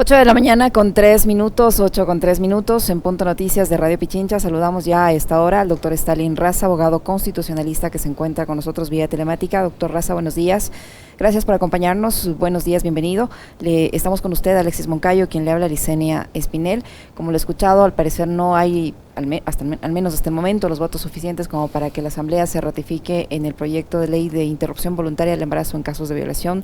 8 de la mañana con 3 minutos, 8 con 3 minutos, en Punto Noticias de Radio Pichincha. Saludamos ya a esta hora al doctor Stalin Raza, abogado constitucionalista que se encuentra con nosotros vía telemática. Doctor Raza, buenos días. Gracias por acompañarnos. Buenos días, bienvenido. Estamos con usted, Alexis Moncayo, quien le habla, Licenia Espinel. Como lo he escuchado, al parecer no hay, al menos hasta el momento, los votos suficientes como para que la Asamblea se ratifique en el proyecto de ley de interrupción voluntaria del embarazo en casos de violación.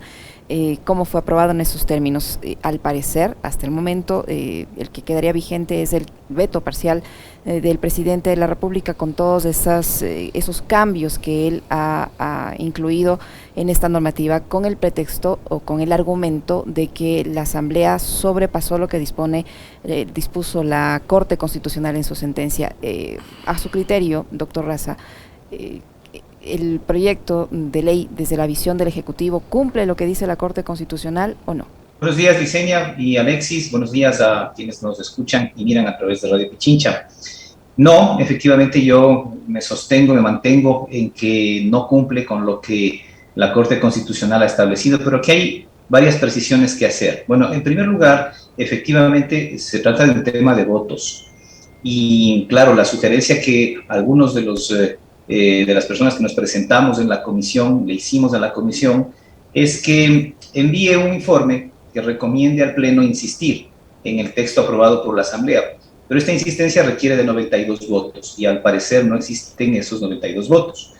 ¿Cómo fue aprobado en esos términos? Al parecer, hasta el momento, el que quedaría vigente es el veto parcial del presidente de la República con todos esos cambios que él ha incluido en esta normativa, con el pretexto o con el argumento de que la Asamblea sobrepasó lo que dispuso la Corte Constitucional en su sentencia. A su criterio, doctor Raza, ¿el proyecto de ley desde la visión del Ejecutivo cumple lo que dice la Corte Constitucional o no? Buenos días, Licenia y Alexis. Buenos días a quienes nos escuchan y miran a través de Radio Pichincha. No, efectivamente yo me mantengo en que no cumple con lo que la Corte Constitucional ha establecido, pero que hay varias precisiones que hacer. Bueno, en primer lugar, efectivamente se trata de un tema de votos. Y claro, la sugerencia que algunos de las personas que nos presentamos en la comisión, le hicimos a la comisión, es que envíe un informe que recomiende al Pleno insistir en el texto aprobado por la Asamblea. Pero esta insistencia requiere de 92 votos y al parecer no existen esos 92 votos.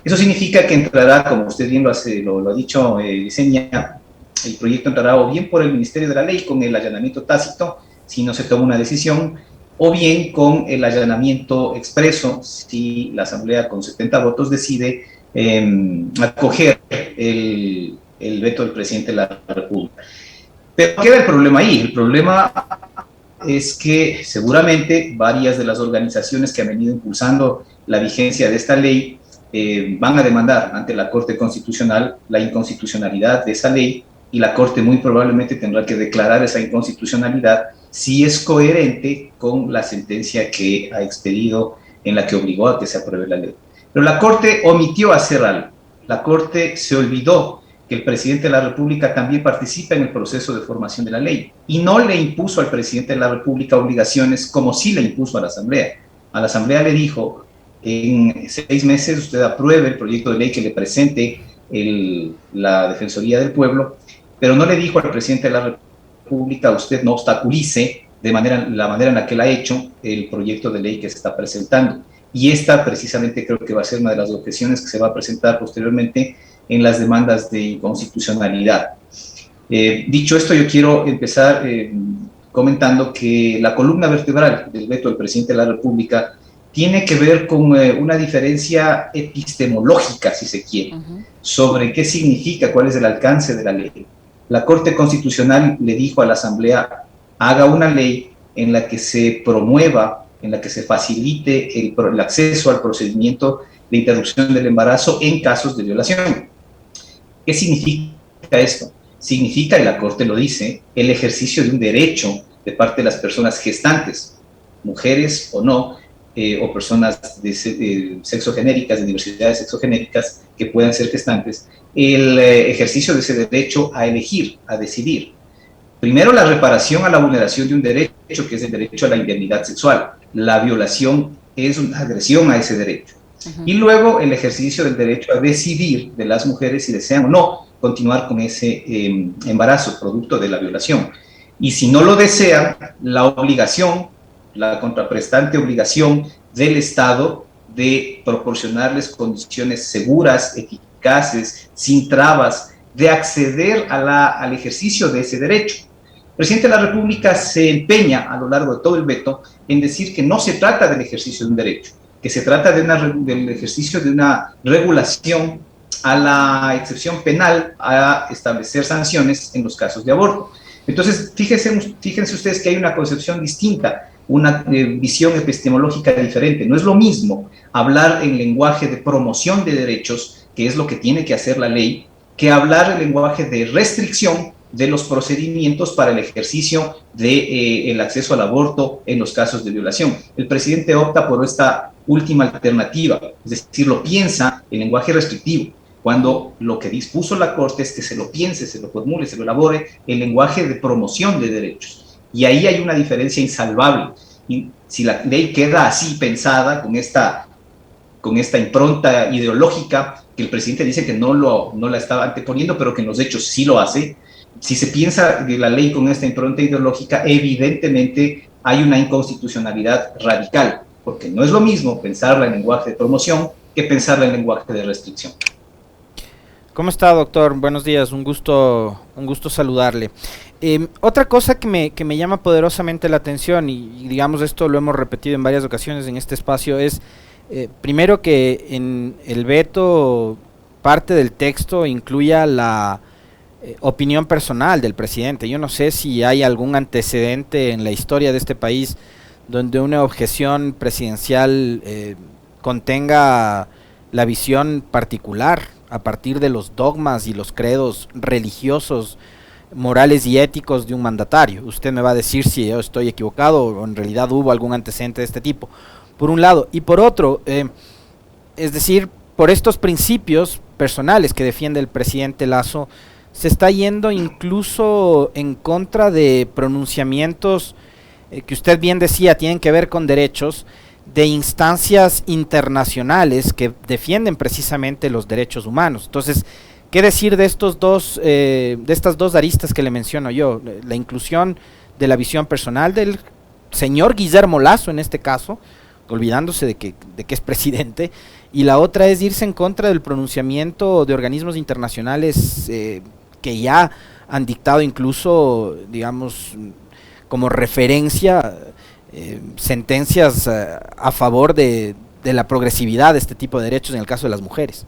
Eso significa que entrará, como usted bien lo ha dicho, Licenia, el proyecto entrará o bien por el Ministerio de la Ley con el allanamiento tácito, si no se toma una decisión, o bien con el allanamiento expreso, si la Asamblea con 70 votos decide acoger el veto del presidente de la República. Pero queda el problema ahí. El problema es que seguramente varias de las organizaciones que han venido impulsando la vigencia de esta ley van a demandar ante la Corte Constitucional la inconstitucionalidad de esa ley, y la Corte muy probablemente tendrá que declarar esa inconstitucionalidad si es coherente con la sentencia que ha expedido en la que obligó a que se apruebe la ley. Pero la Corte omitió hacer algo. La Corte se olvidó que el presidente de la República también participa en el proceso de formación de la ley y no le impuso al presidente de la República obligaciones como sí le impuso a la Asamblea. A la Asamblea le dijo: en 6 meses usted apruebe el proyecto de ley que le presente la Defensoría del Pueblo, pero no le dijo al presidente de la República: usted no obstaculice la manera en la que él ha hecho el proyecto de ley que se está presentando. Y esta precisamente creo que va a ser una de las objeciones que se va a presentar posteriormente en las demandas de inconstitucionalidad. Dicho esto, yo quiero empezar comentando que la columna vertebral del veto del presidente de la República tiene que ver con una diferencia epistemológica, si se quiere, sobre qué significa, cuál es el alcance de la ley. La Corte Constitucional le dijo a la Asamblea: haga una ley en la que se promueva, en la que se facilite el acceso al procedimiento de interrupción del embarazo en casos de violación. ¿Qué significa esto? Significa, y la Corte lo dice, el ejercicio de un derecho de parte de las personas gestantes, mujeres o no, o personas de sexogenéricas, de diversidades sexogenéricas que puedan ser gestantes, el ejercicio de ese derecho a elegir, a decidir. Primero, la reparación a la vulneración de un derecho, que es el derecho a la indemnidad sexual. La violación es una agresión a ese derecho. Y luego el ejercicio del derecho a decidir de las mujeres si desean o no continuar con ese embarazo producto de la violación. Y si no lo desean, la obligación, la contraprestante obligación del Estado de proporcionarles condiciones seguras, eficaces, sin trabas, de acceder al ejercicio de ese derecho. El presidente de la República se empeña a lo largo de todo el veto en decir que no se trata del ejercicio de un derecho, que se trata del ejercicio de una regulación a la excepción penal a establecer sanciones en los casos de aborto. Entonces, fíjense ustedes que hay una concepción distinta, una visión epistemológica diferente. No es lo mismo hablar en lenguaje de promoción de derechos, que es lo que tiene que hacer la ley, que hablar en lenguaje de restricción de los procedimientos para el ejercicio del acceso al aborto en los casos de violación. El presidente opta por esta última alternativa, es decir, lo piensa en lenguaje restrictivo. cuando lo que dispuso la Corte es que se lo piense, se lo formule, se lo elabore el lenguaje de promoción de derechos. Y ahí hay una diferencia insalvable. Y si la ley queda así pensada, con esta impronta ideológica, que el presidente dice que no la estaba anteponiendo, pero que en los hechos sí lo hace, si se piensa de la ley con esta impronta ideológica, evidentemente hay una inconstitucionalidad radical, porque no es lo mismo pensarla en lenguaje de promoción que pensarla en lenguaje de restricción. ¿Cómo está, doctor? Buenos días, un gusto saludarle. Otra cosa que me llama poderosamente la atención, y digamos esto lo hemos repetido en varias ocasiones en este espacio, es primero que en el veto parte del texto incluya la opinión personal del presidente. Yo no sé si hay algún antecedente en la historia de este país donde una objeción presidencial contenga la visión particular a partir de los dogmas y los credos religiosos, morales y éticos de un mandatario. Usted me va a decir si yo estoy equivocado o en realidad hubo algún antecedente de este tipo, por un lado. Y por otro, es decir, por estos principios personales que defiende el presidente Lasso, se está yendo incluso en contra de pronunciamientos que usted bien decía tienen que ver con derechos, de instancias internacionales que defienden precisamente los derechos humanos. Entonces, ¿qué decir de estas dos aristas que le menciono yo? La inclusión de la visión personal del señor Guillermo Lasso, en este caso, olvidándose de que es presidente, y la otra es irse en contra del pronunciamiento de organismos internacionales que ya han dictado incluso, digamos, como referencia sentencias a favor de la progresividad de este tipo de derechos en el caso de las mujeres.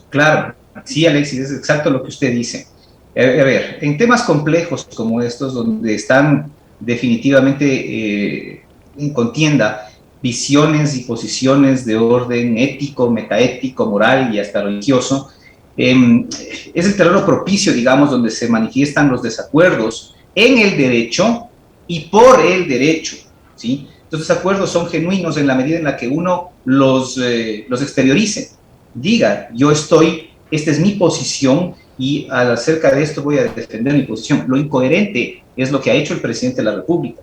Claro, sí, Alexis, es exacto lo que usted dice. A ver, en temas complejos como estos, donde están definitivamente en contienda visiones y posiciones de orden ético, metaético, moral y hasta religioso, es el terreno propicio, digamos, donde se manifiestan los desacuerdos en el derecho y por el derecho, ¿sí? Estos desacuerdos son genuinos en la medida en la que uno los exteriorice, diga, esta es mi posición y acerca de esto voy a defender mi posición. Lo incoherente es lo que ha hecho el presidente de la República,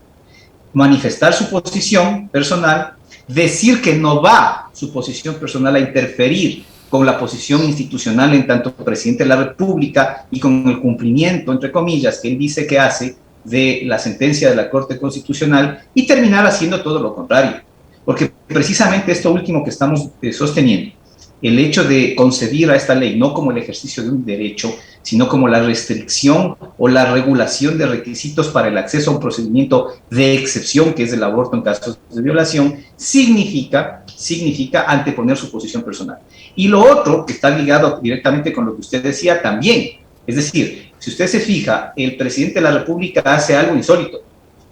manifestar su posición personal, decir que no va su posición personal a interferir con la posición institucional en tanto presidente de la República y con el cumplimiento, entre comillas, que él dice que hace de la sentencia de la Corte Constitucional, y terminar haciendo todo lo contrario. Porque precisamente esto último que estamos sosteniendo, el hecho de concebir a esta ley no como el ejercicio de un derecho, sino como la restricción o la regulación de requisitos para el acceso a un procedimiento de excepción, que es el aborto en casos de violación, significa anteponer su posición personal. Y lo otro, que está ligado directamente con lo que usted decía también, es decir, si usted se fija, el presidente de la República hace algo insólito.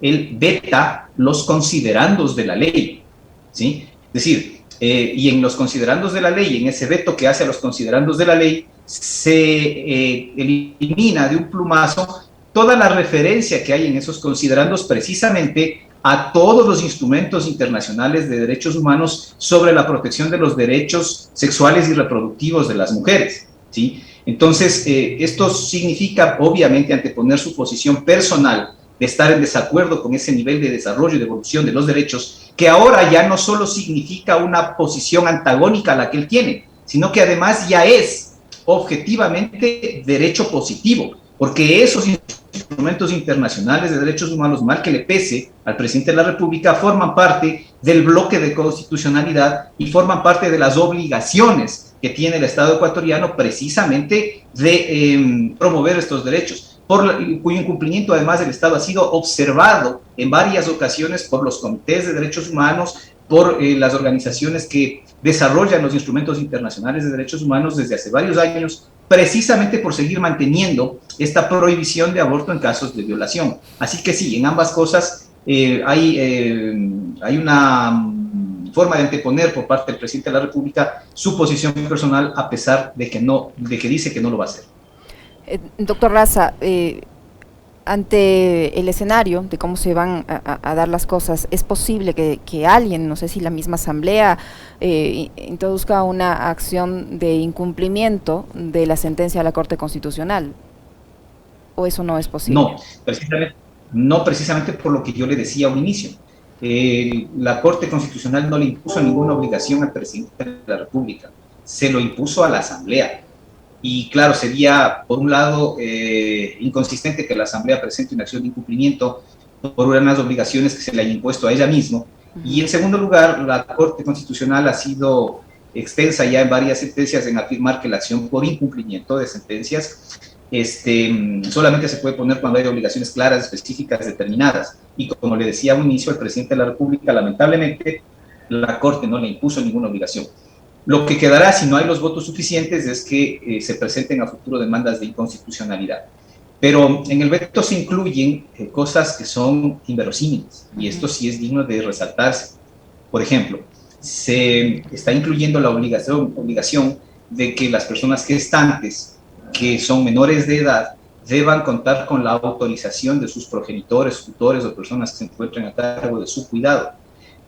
Él veta los considerandos de la ley, ¿sí? Es decir, y en los considerandos de la ley, en ese veto que hace a los considerandos de la ley, se elimina de un plumazo toda la referencia que hay en esos considerandos precisamente a todos los instrumentos internacionales de derechos humanos sobre la protección de los derechos sexuales y reproductivos de las mujeres, ¿sí? Entonces, esto significa, obviamente, anteponer su posición personal de estar en desacuerdo con ese nivel de desarrollo y de evolución de los derechos, que ahora ya no solo significa una posición antagónica a la que él tiene, sino que además ya es objetivamente derecho positivo, porque esos instrumentos internacionales de derechos humanos, mal que le pese al presidente de la República, forman parte del bloque de constitucionalidad y forman parte de las obligaciones que tiene el Estado ecuatoriano precisamente de promover estos derechos, cuyo incumplimiento además el Estado ha sido observado en varias ocasiones por los comités de derechos humanos, por las organizaciones que desarrollan los instrumentos internacionales de derechos humanos desde hace varios años, precisamente por seguir manteniendo esta prohibición de aborto en casos de violación. Así que sí, en ambas cosas hay una forma de anteponer por parte del presidente de la República su posición personal, a pesar de que dice que no lo va a hacer. Doctor Raza, ante el escenario de cómo se van a dar las cosas, ¿es posible que alguien, no sé si la misma Asamblea, introduzca una acción de incumplimiento de la sentencia de la Corte Constitucional? ¿O eso no es posible? No, precisamente por lo que yo le decía a un inicio. La Corte Constitucional no le impuso ninguna obligación al presidente de la República, se lo impuso a la Asamblea. Y claro, sería, por un lado, inconsistente que la Asamblea presente una acción de incumplimiento por unas obligaciones que se le han impuesto a ella misma. Y en segundo lugar, la Corte Constitucional ha sido extensa ya en varias sentencias en afirmar que la acción por incumplimiento de sentencias solamente se puede poner cuando hay obligaciones claras, específicas, determinadas. Y como le decía a un inicio, al presidente de la República, lamentablemente, la Corte no le impuso ninguna obligación. Lo que quedará, si no hay los votos suficientes, es que se presenten a futuro demandas de inconstitucionalidad. Pero en el veto se incluyen cosas que son inverosímiles, y esto sí es digno de resaltarse. Por ejemplo, se está incluyendo la obligación de que las personas gestantes, que son menores de edad, deban contar con la autorización de sus progenitores, tutores o personas que se encuentren a cargo de su cuidado,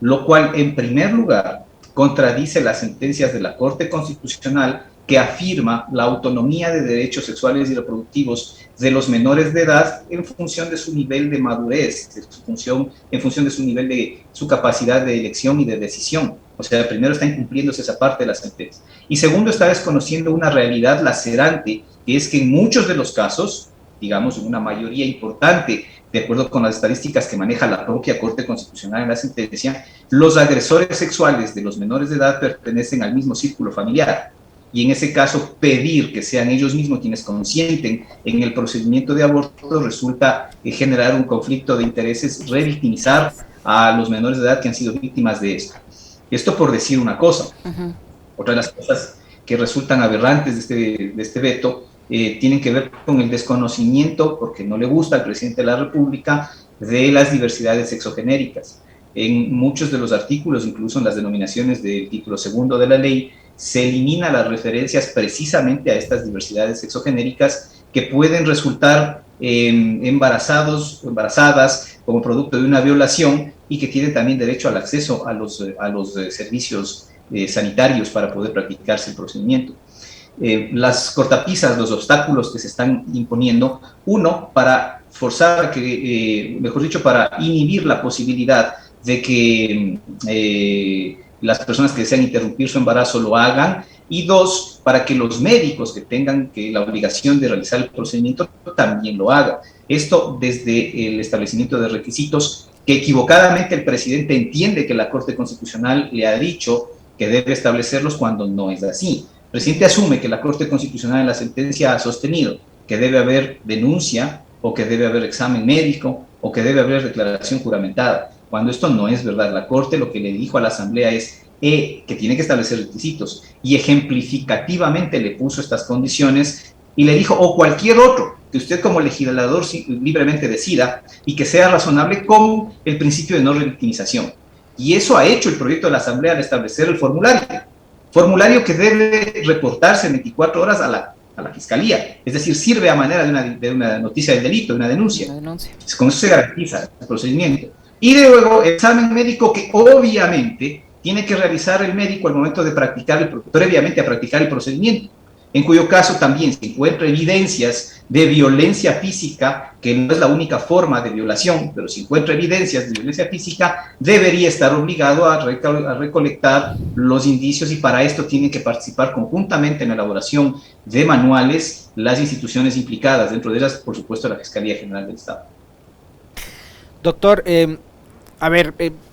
lo cual, en primer lugar, contradice las sentencias de la Corte Constitucional que afirma la autonomía de derechos sexuales y reproductivos de los menores de edad en función de su nivel de madurez, en función de su nivel de su capacidad de elección y de decisión. O sea, primero está incumpliéndose esa parte de la sentencia. Y segundo, está desconociendo una realidad lacerante, que es que en muchos de los casos, digamos, en una mayoría importante, de acuerdo con las estadísticas que maneja la propia Corte Constitucional en la sentencia, los agresores sexuales de los menores de edad pertenecen al mismo círculo familiar. Y en ese caso, pedir que sean ellos mismos quienes consienten en el procedimiento de aborto resulta generar un conflicto de intereses, revictimizar a los menores de edad que han sido víctimas de esto. Esto por decir una cosa. Otra de las cosas que resultan aberrantes de este veto tienen que ver con el desconocimiento, porque no le gusta al presidente de la República, de las diversidades sexogenéricas. En muchos de los artículos, incluso en las denominaciones del título segundo de la ley, se elimina las referencias precisamente a estas diversidades sexogenéricas que pueden resultar embarazadas como producto de una violación y que tienen también derecho al acceso a los servicios sanitarios para poder practicarse el procedimiento. Las cortapisas, los obstáculos que se están imponiendo, uno, para forzar, mejor dicho, para inhibir la posibilidad de que las personas que desean interrumpir su embarazo lo hagan, y dos, para que los médicos que tengan la obligación de realizar el procedimiento también lo hagan. Esto desde el establecimiento de requisitos que equivocadamente el presidente entiende que la Corte Constitucional le ha dicho que debe establecerlos cuando no es así. El presidente asume que la Corte Constitucional en la sentencia ha sostenido que debe haber denuncia, o que debe haber examen médico, o que debe haber declaración juramentada, cuando esto no es verdad. La Corte lo que le dijo a la Asamblea es que tiene que establecer requisitos, y ejemplificativamente le puso estas condiciones y le dijo, o cualquier otro que usted como legislador libremente decida, y que sea razonable con el principio de no revictimización. Y eso ha hecho el proyecto de la Asamblea al establecer el formulario que debe reportarse en 24 horas a la Fiscalía, es decir, sirve a manera de una noticia del delito, de una denuncia. Con eso se garantiza el procedimiento. Y luego, examen médico que obviamente tiene que realizar el médico al momento de previamente a practicar el procedimiento, en cuyo caso también se encuentran evidencias de violencia física, que no es la única forma de violación, pero si encuentra evidencias de violencia física, debería estar obligado a recolectar los indicios, y para esto tienen que participar conjuntamente en la elaboración de manuales las instituciones implicadas, dentro de ellas, por supuesto, la Fiscalía General del Estado. Doctor,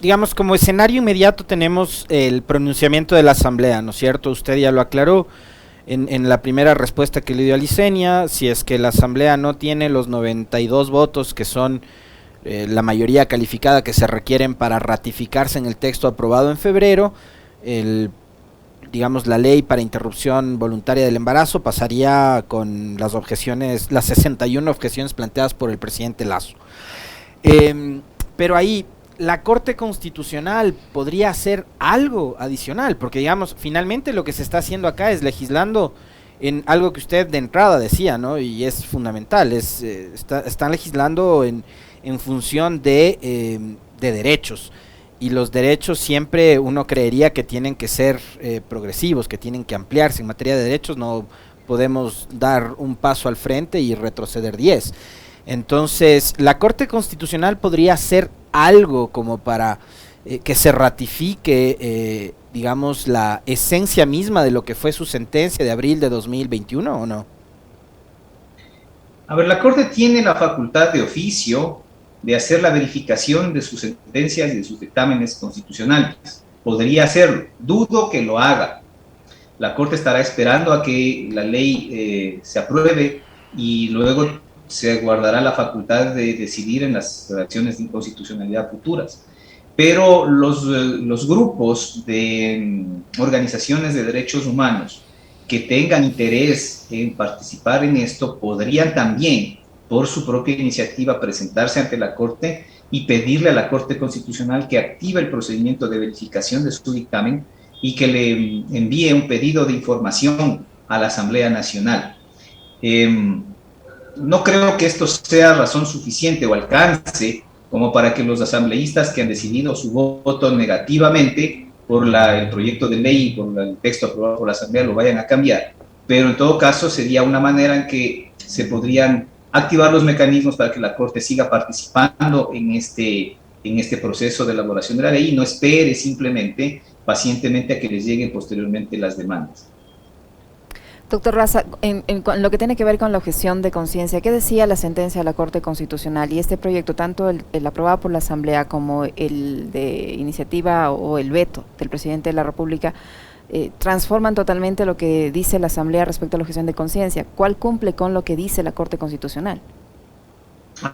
digamos, como escenario inmediato tenemos el pronunciamiento de la Asamblea, ¿no es cierto? Usted ya lo aclaró en la primera respuesta que le dio a Licenia. Si es que la Asamblea no tiene los 92 votos, que son la mayoría calificada que se requieren para ratificarse en el texto aprobado en febrero, digamos, la ley para interrupción voluntaria del embarazo pasaría con las 61 objeciones planteadas por el presidente Lasso. Pero ahí la Corte Constitucional podría hacer algo adicional, porque digamos, finalmente lo que se está haciendo acá es legislando en algo que usted de entrada decía, ¿no? Y es fundamental, están legislando en función de derechos. Y los derechos siempre uno creería que tienen que ser progresivos, que tienen que ampliarse. En materia de derechos no podemos dar un paso al frente y retroceder 10. Entonces, la Corte Constitucional podría hacer algo como para que se ratifique, digamos, la esencia misma de lo que fue su sentencia de abril de 2021, ¿o no? A ver, la Corte tiene la facultad de oficio de hacer la verificación de sus sentencias y de sus dictámenes constitucionales. Podría hacerlo, dudo que lo haga. La Corte estará esperando a que la ley se apruebe y luego se guardará la facultad de decidir en las acciones de inconstitucionalidad futuras. Pero los grupos de organizaciones de derechos humanos que tengan interés en participar en esto podrían también, por su propia iniciativa, presentarse ante la Corte y pedirle a la Corte Constitucional que active el procedimiento de verificación de su dictamen y que le envíe un pedido de información a la Asamblea Nacional. No creo que esto sea razón suficiente o alcance como para que los asambleístas que han decidido su voto negativamente por el proyecto de ley y por el texto aprobado por la Asamblea lo vayan a cambiar. Pero en todo caso sería una manera en que se podrían activar los mecanismos para que la Corte siga participando en este proceso de elaboración de la ley y no espere simplemente pacientemente a que les lleguen posteriormente las demandas. Doctor Raza, en lo que tiene que ver con la objeción de conciencia, ¿qué decía la sentencia de la Corte Constitucional? Y este proyecto, tanto el aprobado por la Asamblea como el de iniciativa o el veto del presidente de la República, transforman totalmente lo que dice la Asamblea respecto a la objeción de conciencia. ¿Cuál cumple con lo que dice la Corte Constitucional?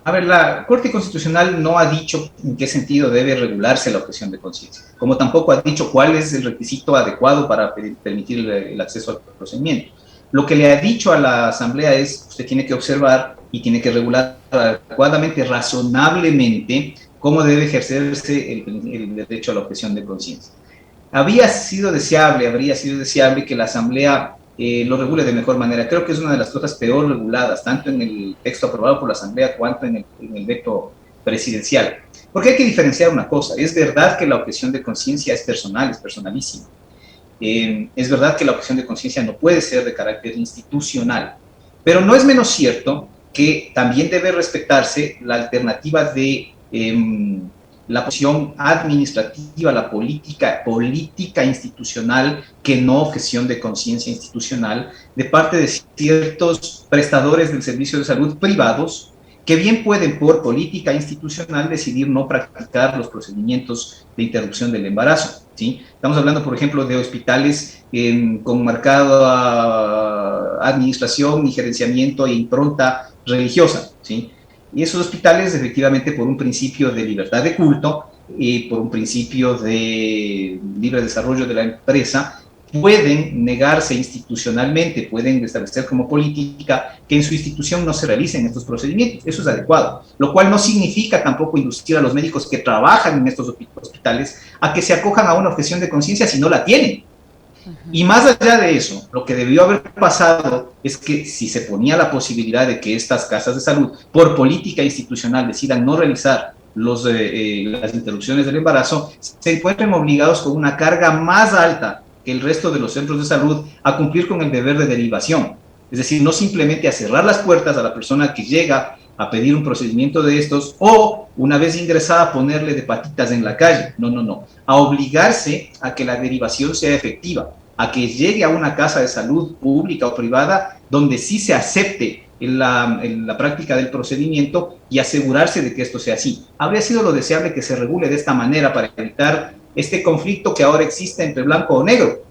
A ver, la Corte Constitucional no ha dicho en qué sentido debe regularse la objeción de conciencia, como tampoco ha dicho cuál es el requisito adecuado para permitir el acceso al procedimiento. Lo que le ha dicho a la Asamblea es, usted tiene que observar y tiene que regular adecuadamente, razonablemente, cómo debe ejercerse el derecho a la objeción de conciencia. Habría sido deseable que la Asamblea lo regule de mejor manera. Creo que es una de las cosas peor reguladas, tanto en el texto aprobado por la Asamblea cuanto en el veto presidencial. Porque hay que diferenciar una cosa. Es verdad que la objeción de conciencia es personal, es personalísima. Es verdad que la objeción de conciencia no puede ser de carácter institucional, pero no es menos cierto que también debe respetarse la alternativa de la posición administrativa, la política institucional, que no objeción de conciencia institucional, de parte de ciertos prestadores del servicio de salud privados, que bien pueden por política institucional decidir no practicar los procedimientos de interrupción del embarazo, ¿sí? Estamos hablando, por ejemplo, de hospitales con marcada administración y gerenciamiento e impronta religiosa, ¿sí? Y esos hospitales, efectivamente, por un principio de libertad de culto y por un principio de libre desarrollo de la empresa, pueden negarse institucionalmente, pueden establecer como política que en su institución no se realicen estos procedimientos. Eso es adecuado, lo cual no significa tampoco inducir a los médicos que trabajan en estos hospitales a que se acojan a una objeción de conciencia si no la tienen. Y más allá de eso, lo que debió haber pasado es que si se ponía la posibilidad de que estas casas de salud, por política institucional, decidan no realizar las interrupciones del embarazo, se encuentren obligados con una carga más alta que el resto de los centros de salud a cumplir con el deber de derivación. Es decir, no simplemente a cerrar las puertas a la persona que llega a pedir un procedimiento de estos o, una vez ingresada, ponerle de patitas en la calle. No. A obligarse a que la derivación sea efectiva, a que llegue a una casa de salud pública o privada donde sí se acepte en la práctica del procedimiento y asegurarse de que esto sea así. Habría sido lo deseable que se regule de esta manera para evitar este conflicto que ahora existe entre blanco o negro.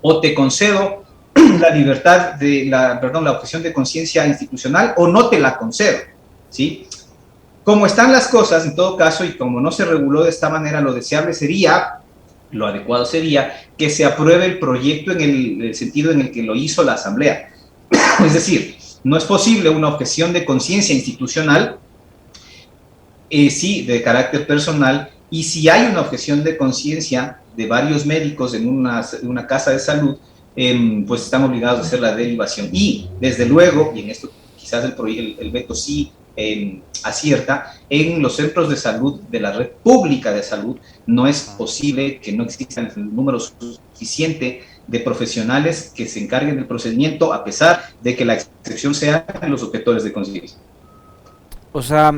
O te concedo la libertad la objeción de conciencia institucional o no te la concedo, ¿sí? Como están las cosas, en todo caso, y como no se reguló de esta manera, lo adecuado sería que se apruebe el proyecto en el sentido en el que lo hizo la Asamblea. Es decir, no es posible una objeción de conciencia institucional, sí, de carácter personal, y si hay una objeción de conciencia de varios médicos en una casa de salud, pues están obligados a hacer la derivación. Y desde luego, y en esto quizás el veto sí acierta, en los centros de salud de la red pública de salud no es posible que no exista el número suficiente de profesionales que se encarguen del procedimiento, a pesar de que la excepción sea los objetores de conciencia. O sea,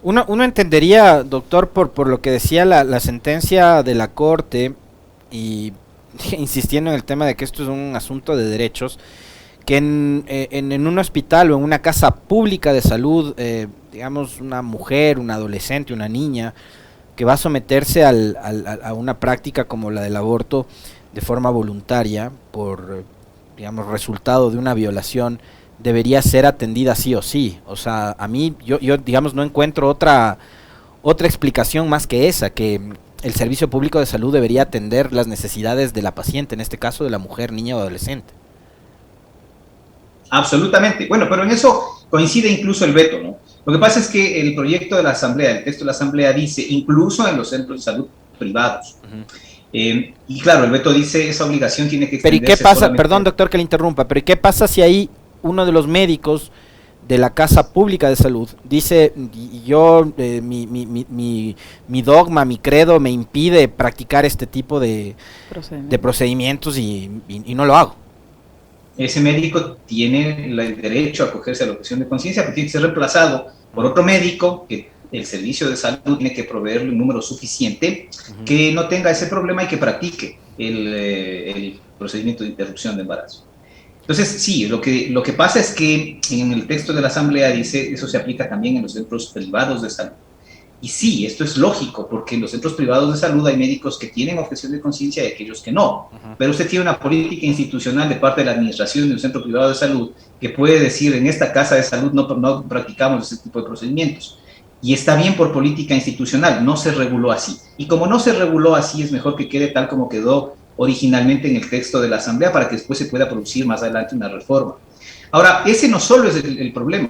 uno entendería, doctor, por lo que decía la sentencia de la Corte, y insistiendo en el tema de que esto es un asunto de derechos, que en un hospital o en una casa pública de salud, digamos, una mujer, un adolescente, una niña, que va a someterse a una práctica como la del aborto de forma voluntaria, por, digamos, resultado de una violación, debería ser atendida sí o sí. O sea, a mí, yo digamos, no encuentro otra explicación más que esa, que el servicio público de salud debería atender las necesidades de la paciente, en este caso de la mujer, niña o adolescente. Absolutamente. Bueno, pero en eso coincide incluso el veto, ¿no? Lo que pasa es que el proyecto de la Asamblea, el texto de la Asamblea dice, incluso en los centros de salud privados. Y claro, el veto dice, esa obligación tiene que extenderse. Pero ¿y qué pasa? Perdón, doctor, que le interrumpa, pero ¿y qué pasa si ahí uno de los médicos de la casa pública de salud dice, yo, mi dogma, mi credo me impide practicar este tipo de procedimientos y no lo hago? Ese médico tiene el derecho a acogerse a la objeción de conciencia, pero tiene que ser reemplazado por otro médico que el servicio de salud tiene que proveerle un número suficiente que no tenga ese problema y que practique el procedimiento de interrupción de embarazo. Entonces, sí, lo que pasa es que en el texto de la Asamblea dice, eso se aplica también en los centros privados de salud. Y sí, esto es lógico, porque en los centros privados de salud hay médicos que tienen objeción de conciencia y aquellos que no. Pero usted tiene una política institucional de parte de la administración de un centro privado de salud que puede decir, en esta casa de salud no practicamos ese tipo de procedimientos. Y está bien por política institucional, no se reguló así. Y como no se reguló así, es mejor que quede tal como quedó originalmente en el texto de la Asamblea para que después se pueda producir más adelante una reforma. Ahora, ese no solo es el problema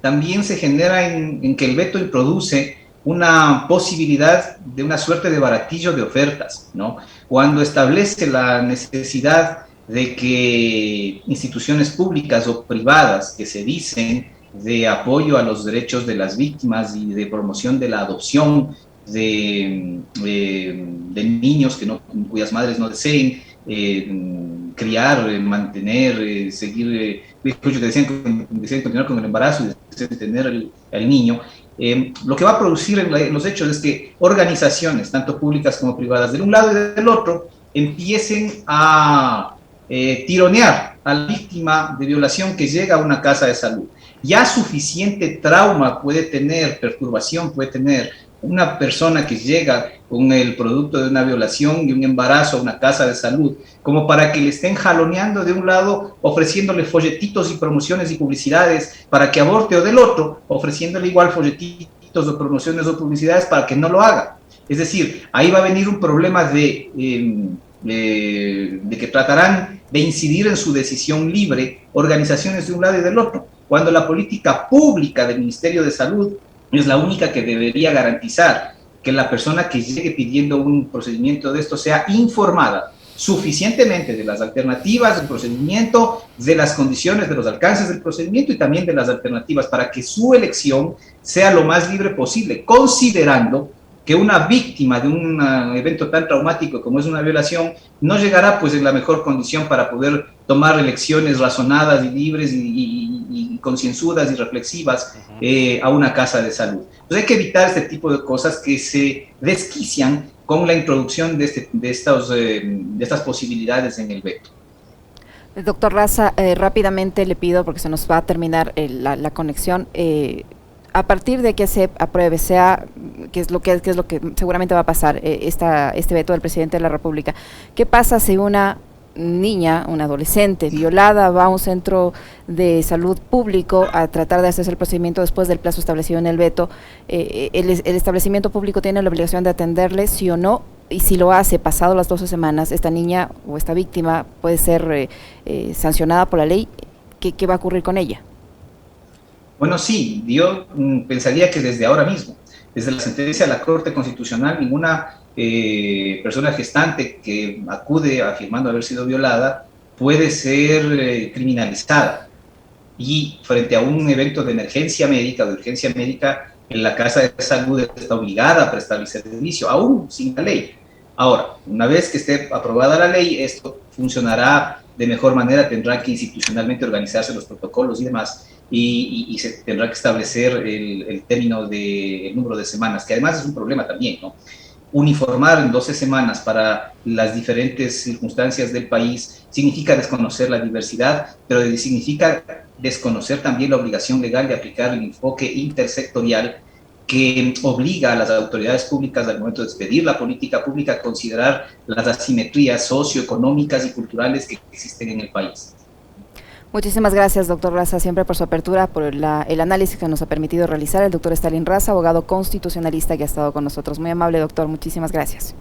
también se genera en que el veto introduce una posibilidad de una suerte de baratillo de ofertas, ¿no? Cuando establece la necesidad de que instituciones públicas o privadas que se dicen de apoyo a los derechos de las víctimas y de promoción de la adopción de niños cuyas madres no deseen criar, mantener, seguir, que decían continuar con el embarazo y deseen tener al niño, lo que va a producir en los hechos es que organizaciones, tanto públicas como privadas, de un lado y del otro, empiecen a tironear a la víctima de violación que llega a una casa de salud. Ya suficiente trauma puede tener, perturbación puede tener una persona que llega con el producto de una violación y un embarazo a una casa de salud, como para que le estén jaloneando de un lado, ofreciéndole folletitos y promociones y publicidades para que aborte, o del otro, ofreciéndole igual folletitos o promociones o publicidades para que no lo haga. Es decir, ahí va a venir un problema de que tratarán de incidir en su decisión libre organizaciones de un lado y del otro, cuando la política pública del Ministerio de Salud es la única que debería garantizar que la persona que llegue pidiendo un procedimiento de esto sea informada suficientemente de las alternativas del procedimiento, de las condiciones, de los alcances del procedimiento y también de las alternativas para que su elección sea lo más libre posible, considerando que una víctima de un evento tan traumático como es una violación no llegará pues en la mejor condición para poder tomar elecciones razonadas y libres y concienzudas y reflexivas a una casa de salud. Entonces hay que evitar este tipo de cosas que se desquician con la introducción de estas posibilidades en el veto. Doctor Raza, rápidamente le pido, porque se nos va a terminar la conexión, a partir de que se apruebe, qué es lo que seguramente va a pasar, este veto del presidente de la República, ¿qué pasa si una niña, una adolescente violada va a un centro de salud público a tratar de hacerse el procedimiento después del plazo establecido en el veto? El establecimiento público tiene la obligación de atenderle, sí o no, y si lo hace pasado las 12 semanas, esta niña o esta víctima puede ser sancionada por la ley. ¿Qué va a ocurrir con ella? Bueno, sí, yo pensaría que desde ahora mismo, desde la sentencia de la Corte Constitucional, ninguna persona gestante que acude afirmando haber sido violada puede ser criminalizada. Y frente a un evento de emergencia médica, de urgencia médica, en la Casa de Salud está obligada a prestar el servicio, aún sin la ley. Ahora, una vez que esté aprobada la ley, esto funcionará de mejor manera, tendrá que institucionalmente organizarse los protocolos y demás, y se tendrá que establecer el término del número de semanas, que además es un problema también, ¿no? Uniformar en 12 semanas para las diferentes circunstancias del país significa desconocer la diversidad, pero significa desconocer también la obligación legal de aplicar el enfoque intersectorial que obliga a las autoridades públicas al momento de expedir la política pública a considerar las asimetrías socioeconómicas y culturales que existen en el país. Muchísimas gracias, doctor Raza, siempre por su apertura, por el análisis que nos ha permitido realizar el doctor Stalin Raza, abogado constitucionalista que ha estado con nosotros. Muy amable, doctor, muchísimas gracias.